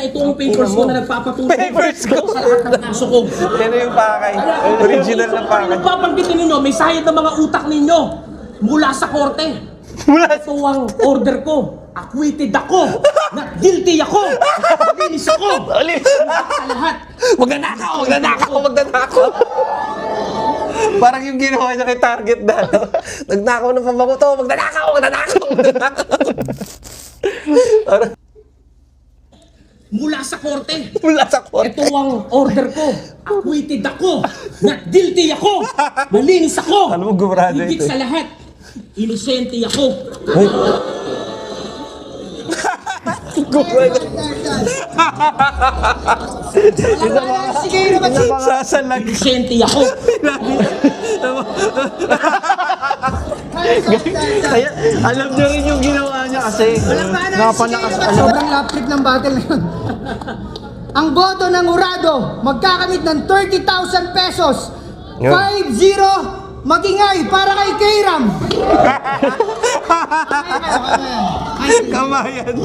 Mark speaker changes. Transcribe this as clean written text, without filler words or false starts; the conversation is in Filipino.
Speaker 1: ito ang papers ko na nagpapatunay
Speaker 2: Papers ko?
Speaker 1: sa lahat ng kaso ko.
Speaker 2: Yan yung pakay. Original na pakay.
Speaker 1: Pagpapanggitin ninyo, may sayad ng mga utak ninyo mula sa korte. Ito ang order ko. Acquitted ako. Not guilty ako. Malinis ako. Sa lahat.
Speaker 2: Magnanakaw. Parang yung ginawa niya kay Target na. Nagnakaw ng pamako to. Magnanakaw.
Speaker 1: Mula sa korte.
Speaker 2: Mula sa korte.
Speaker 1: Ito ang order ko. Acquitted ako. Not guilty ako. Malinis ako.
Speaker 2: Alam mo, gumrado
Speaker 1: Higit
Speaker 2: ito.
Speaker 1: sa lahat. Inosente ako.
Speaker 3: Sige naman.
Speaker 2: Sasalag.
Speaker 1: Inosente ako.
Speaker 2: Kaya alam niyo rin yung ginawa niya kasi.
Speaker 3: Napalakas. Sobrang lapit ng battle na yun. Ang boto ng Urado, magkakamit ng 30,000 pesos.
Speaker 2: Yun.
Speaker 3: 5-0, magingay para kay Kairam.
Speaker 2: Kamayan.